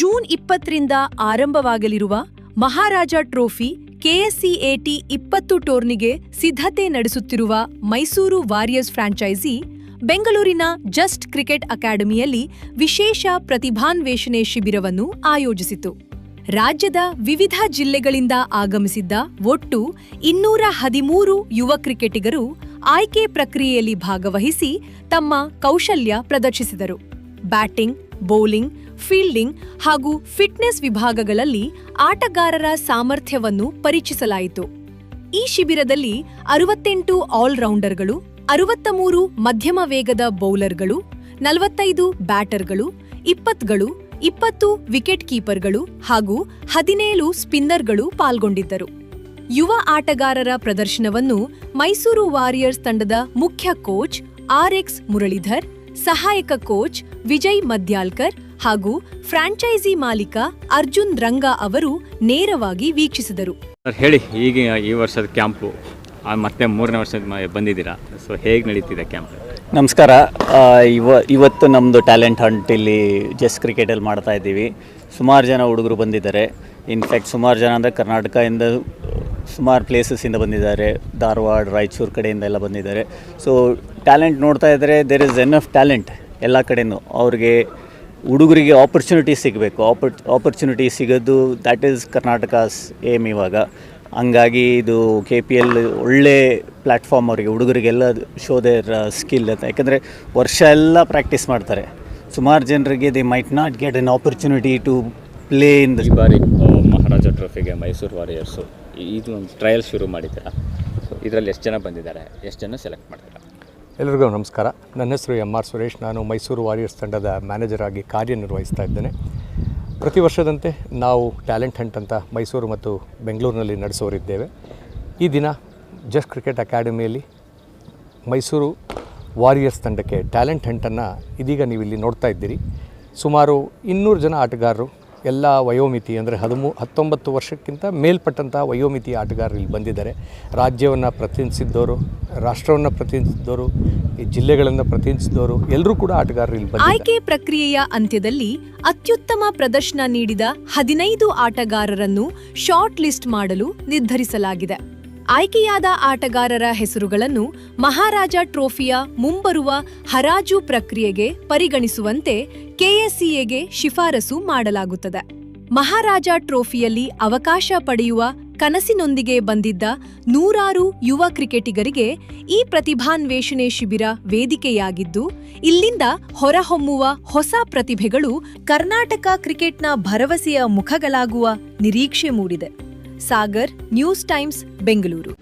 June 20ರಿಂದ ಆರಂಭವಾಗಲಿರುವ ಮಹಾರಾಜ trophy ಕೆಎಸ್ಸಿಎಟಿ 20 ಟೂರ್ನಿಗೆ ಸಿದ್ಧತೆ ನಡೆಸುತ್ತಿರುವ ಮೈಸೂರು ವಾರಿಯರ್ಸ್ ಫ್ರಾಂಚೈಸಿ ಬೆಂಗಳೂರಿನ ಜಸ್ಟ್ ಕ್ರಿಕೆಟ್ ಅಕಾಡೆಮಿಯಲ್ಲಿ ವಿಶೇಷ ಪ್ರತಿಭಾನ್ವೇಷಣೆ ಶಿಬಿರವನ್ನು ಆಯೋಜಿಸಿತು. ರಾಜ್ಯದ ವಿವಿಧ ಜಿಲ್ಲೆಗಳಿಂದ ಆಗಮಿಸಿದ್ದ ಒಟ್ಟು 213 ಯುವ ಕ್ರಿಕೆಟಿಗರು ಆಯ್ಕೆ ಪ್ರಕ್ರಿಯೆಯಲ್ಲಿ ಭಾಗವಹಿಸಿ ತಮ್ಮ ಕೌಶಲ್ಯ ಪ್ರದರ್ಶಿಸಿದರು. ಬ್ಯಾಟಿಂಗ್, ಬೌಲಿಂಗ್, ಫೀಲ್ಡಿಂಗ್ ಹಾಗೂ ಫಿಟ್ನೆಸ್ ವಿಭಾಗಗಳಲ್ಲಿ ಆಟಗಾರರ ಸಾಮರ್ಥ್ಯವನ್ನು ಪರೀಕ್ಷಿಸಲಾಯಿತು. ಈ ಶಿಬಿರದಲ್ಲಿ 68 ಆಲ್ರೌಂಡರ್ಗಳು, 63 ಮಧ್ಯಮ ವೇಗದ ಬೌಲರ್ಗಳು, 45 ಬ್ಯಾಟರ್ಗಳು, 20 ವಿಕೆಟ್ ಕೀಪರ್ಗಳು ಹಾಗೂ 17 ಸ್ಪಿನ್ನರ್ಗಳು ಪಾಲ್ಗೊಂಡಿದ್ದರು. ಯುವ ಆಟಗಾರರ ಪ್ರದರ್ಶನವನ್ನು ಮೈಸೂರು ವಾರಿಯರ್ಸ್ ತಂಡದ ಮುಖ್ಯ ಕೋಚ್ ಆರ್ಎಕ್ಸ್ ಮುರಳೀಧರ್, ಸಹಾಯಕ ಕೋಚ್ ವಿಜಯ್ ಮದ್ಯಾಲ್ಕರ್ ಹಾಗೂ ಫ್ರಾಂಚೈಸಿ ಮಾಲೀಕ ಅರ್ಜುನ್ ರಂಗಾ ಅವರು ನೇರವಾಗಿ ವೀಕ್ಷಿಸಿದರು. ಹೇಳಿ, ಈಗ ಈ ವರ್ಷದ ಕ್ಯಾಂಪು ಮತ್ತೆ 3ನೇ ವರ್ಷದ ಬಂದಿದ್ದೀರಾ, ಸೊ ಹೇಗೆ ನಡೀತಿದೆ ಕ್ಯಾಂಪ್? ನಮಸ್ಕಾರ. ಇವತ್ತು ನಮ್ಮದು ಟ್ಯಾಲೆಂಟ್ ಹಂಟ್ ಇಲ್ಲಿ ಜಸ್ಟ್ ಕ್ರಿಕೆಟಲ್ಲಿ ಮಾಡ್ತಾ ಇದ್ದೀವಿ. ಸುಮಾರು ಜನ ಹುಡುಗರು ಬಂದಿದ್ದಾರೆ. ಇನ್ಫ್ಯಾಕ್ಟ್ ಸುಮಾರು ಜನ ಅಂದರೆ ಕರ್ನಾಟಕದಿಂದ ಸುಮಾರು ಪ್ಲೇಸಸ್ಸಿಂದ ಬಂದಿದ್ದಾರೆ. ಧಾರವಾಡ, ರಾಯಚೂರು ಕಡೆಯಿಂದ ಎಲ್ಲ ಬಂದಿದ್ದಾರೆ. ಸೊ ಟ್ಯಾಲೆಂಟ್ ನೋಡ್ತಾ ಇದ್ದರೆ ದೇರ್ ಇಸ್ ಎನಫ್ ಟ್ಯಾಲೆಂಟ್ ಎಲ್ಲ ಕಡೆಯೂ. ಅವ್ರಿಗೆ ಹುಡುಗರಿಗೆ ಆಪರ್ಚುನಿಟಿ ಸಿಗಬೇಕು. ಆಪರ್ಚುನಿಟಿ ಸಿಗೋದು ದ್ಯಾಟ್ ಈಸ್ ಕರ್ನಾಟಕಸ್ ಏಮ್ ಇವಾಗ. ಹಂಗಾಗಿ ಇದು KPL ಒಳ್ಳೆ ಪ್ಲ್ಯಾಟ್ಫಾರ್ಮ್ ಅವರಿಗೆ, ಹುಡುಗರಿಗೆಲ್ಲ ಶೋ ದೇರ್ ಸ್ಕಿಲ್ ಅಂತ. ಯಾಕಂದರೆ ವರ್ಷ ಎಲ್ಲ ಪ್ರಾಕ್ಟೀಸ್ ಮಾಡ್ತಾರೆ. ಸುಮಾರು ಜನರಿಗೆ they might not get an opportunity to play in the. ಈ ಬಾರಿ ಮಹಾರಾಜ ಟ್ರೋಫಿಗೆ ಮೈಸೂರು ವಾರಿಯರ್ಸು ಇದು ಒಂದು ಟ್ರಯಲ್ ಶುರು ಮಾಡಿದ್ದೀರಾ. ಸೊ ಇದರಲ್ಲಿ ಎಷ್ಟು ಜನ ಬಂದಿದ್ದಾರೆ, ಎಷ್ಟು ಜನ ಸೆಲೆಕ್ಟ್ ಮಾಡ್ತೀರಾ? ಎಲ್ಲರಿಗೂ ನಮಸ್ಕಾರ. ನನ್ನ ಹೆಸರು MR ಸುರೇಶ್. ನಾನು ಮೈಸೂರು ವಾರಿಯರ್ಸ್ ತಂಡದ ಮ್ಯಾನೇಜರ್ ಆಗಿ ಕಾರ್ಯನಿರ್ವಹಿಸ್ತಾ ಇದ್ದೇನೆ. ಪ್ರತಿ ವರ್ಷದಂತೆ ನಾವು ಟ್ಯಾಲೆಂಟ್ ಹಂಟ್ ಅಂತ ಮೈಸೂರು ಮತ್ತು ಬೆಂಗಳೂರಿನಲ್ಲಿ ನಡೆಸೋರಿದ್ದೇವೆ. ಈ ದಿನ ಜಸ್ಟ್ ಕ್ರಿಕೆಟ್ ಅಕಾಡೆಮಿಯಲ್ಲಿ ಮೈಸೂರು ವಾರಿಯರ್ಸ್ ತಂಡಕ್ಕೆ ಟ್ಯಾಲೆಂಟ್ ಹಂಟನ್ನು ಇದೀಗ ನೀವು ಇಲ್ಲಿ ನೋಡ್ತಾ ಇದ್ದೀರಿ. ಸುಮಾರು 200 ಜನ ಆಟಗಾರರು, ಎಲ್ಲ ವಯೋಮಿತಿ ಅಂದರೆ 19 ವರ್ಷಕ್ಕಿಂತ ಮೇಲ್ಪಟ್ಟಂಥ ವಯೋಮಿತಿಯ ಆಟಗಾರರು ಇಲ್ಲಿ ಬಂದಿದ್ದಾರೆ. ರಾಜ್ಯವನ್ನು ಪ್ರತಿನಿಧಿಸಿದ್ದವರು, ರಾಷ್ಟ್ರವನ್ನು ಪ್ರತಿನಿಧಿಸಿದ್ದವರು, ಈ ಜಿಲ್ಲೆಗಳನ್ನು ಪ್ರತಿನಿಧಿಸಿದವರು ಎಲ್ಲರೂ ಕೂಡ ಆಟಗಾರರು ಇಲ್ಲಿ ಬಂದಿದ್ದಾರೆ. ಆಯ್ಕೆ ಪ್ರಕ್ರಿಯೆಯ ಅಂತ್ಯದಲ್ಲಿ ಅತ್ಯುತ್ತಮ ಪ್ರದರ್ಶನ ನೀಡಿದ 15 ಆಟಗಾರರನ್ನು ಶಾರ್ಟ್ ಲಿಸ್ಟ್ ಮಾಡಲು ನಿರ್ಧರಿಸಲಾಗಿದೆ. ಆಯ್ಕೆಯಾದ ಆಟಗಾರರ ಹೆಸರುಗಳನ್ನು ಮಹಾರಾಜ ಟ್ರೋಫಿಯ ಮುಂಬರುವ ಹರಾಜು ಪ್ರಕ್ರಿಯೆಗೆ ಪರಿಗಣಿಸುವಂತೆ ಕೆಎಸ್ಸಿಎಗೆ ಶಿಫಾರಸು ಮಾಡಲಾಗುತ್ತದೆ. ಮಹಾರಾಜ ಟ್ರೋಫಿಯಲ್ಲಿ ಅವಕಾಶ ಪಡೆಯುವ ಕನಸಿನೊಂದಿಗೆ ಬಂದಿದ್ದ 100 ಯುವ ಕ್ರಿಕೆಟಿಗರಿಗೆ ಈ ಪ್ರತಿಭಾನ್ವೇಷಣೆ ಶಿಬಿರ ವೇದಿಕೆಯಾಗಿದ್ದು, ಇಲ್ಲಿಂದ ಹೊರಹೊಮ್ಮುವ ಹೊಸ ಪ್ರತಿಭೆಗಳು ಕರ್ನಾಟಕ ಕ್ರಿಕೆಟ್ನ ಭರವಸೆಯ ಮುಖಗಳಾಗುವ ನಿರೀಕ್ಷೆ ಮೂಡಿದೆ. Sagar, news times, Bengaluru.